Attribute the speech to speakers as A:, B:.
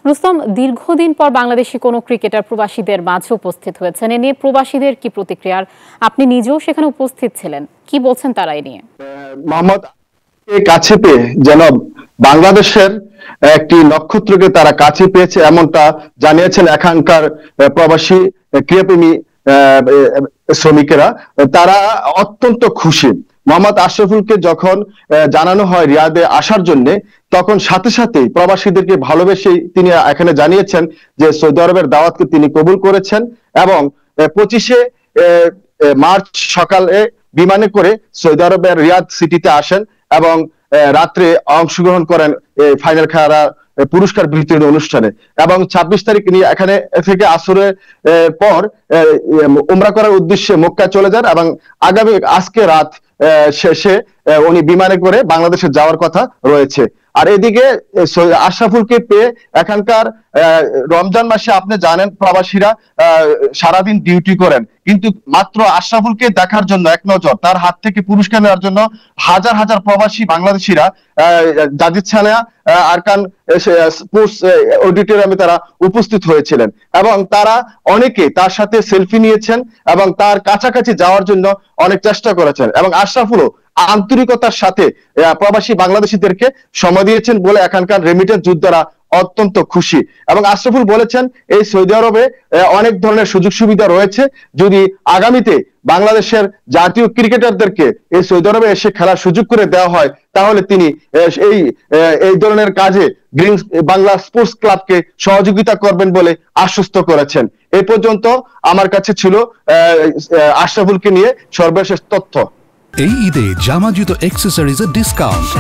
A: রুস্তম, দীর্ঘদিন পর বাংলাদেশি কোনো ক্রিকেটার প্রবাসীদের মাঝে উপস্থিত হয়েছেন। এ নিয়ে প্রবাসীদের কি প্রতিক্রিয়া? আপনি নিজেও সেখানে উপস্থিত ছিলেন, কি বলছেন তারা এ নিয়ে?
B: মোহাম্মদ কাছে পেয়ে যেন বাংলাদেশের একটি নক্ষত্রকে তারা কাছে পেয়েছে এমনটা জানিয়েছেন এখানকার প্রবাসী ক্রীড়াপ্রেমী শ্রমিকেরা। তারা অত্যন্ত খুশি। মোহাম্মদ আশরাফুলকে যখন জানানো হয় রিয়াদে আসার জন্য, তখন সাথে সাথে প্রবাসীদেরকে ভালোবেসে তিনি এখানে জানিয়েছেন যে সৌদি আরবের দাওয়াতকে তিনি কবুল করেছেন এবং 25শে মার্চ সকালে বিমানে করে সৌদি আরবের রিয়াদ সিটিতে আসেন এবং রাত্রে অংশগ্রহণ করেন ফাইনাল খেলা পুরস্কার বিতরণ অনুষ্ঠানে। এবং 26 তারিখ নিয়ে এখানে থেকে আসরের পর উমরা করার উদ্দেশ্যে মক্কা চলে যান এবং আজকে রাত শেষে উনি বিমানে করে বাংলাদেশে যাওয়ার কথা রয়েছে। আর এদিকে আশরাফুলকে পেয়ে এখানকার রমজান মাসে আপনি জানেন প্রবাসীরা সারাদিন ডিউটি করেন, কিন্তু মাত্র আশরাফুলকে দেখার জন্য, এক নজর তার হাত থেকে পুরস্কার নেওয়ার জন্য হাজার হাজার প্রবাসী বাংলাদেশিরা জাজিদখানা আরকান স্পোর্টস অডিটোরিয়ামে তারা উপস্থিত হয়েছিলেন এবং তারা অনেকে তার সাথে সেলফি নিয়েছেন এবং তার কাছাকাছি যাওয়ার জন্য অনেক চেষ্টা করেছেন এবং আশরাফুলও আন্তরিকতার সাথে প্রবাসী বাংলাদেশিদেরকে সময় দিয়েছেন বলে এখানকার রেমিটেন্স যোদ্ধারা অত্যন্ত খুশি। এবং আশরাফুল বলেছেন এই সৌদি আরবে অনেক ধরনের সুযোগ সুবিধা রয়েছে, যদি আগামীতে বাংলাদেশের জাতীয় ক্রিকেটারদেরকে এই সৌদি আরবে এসে খেলার সুযোগ করে দেওয়া হয় তাহলে তিনি এই ধরনের কাজে গ্রিন বাংলা স্পোর্টস ক্লাবকে সহযোগিতা করবেন বলে আশ্বস্ত করেছেন। এই পর্যন্ত আমার কাছে ছিল আশরাফুলকে নিয়ে সর্বশেষ তথ্য।
C: এই ঈদে জামা জুতো অ্যাক্সেসরিজের ডিসকাউন্ট।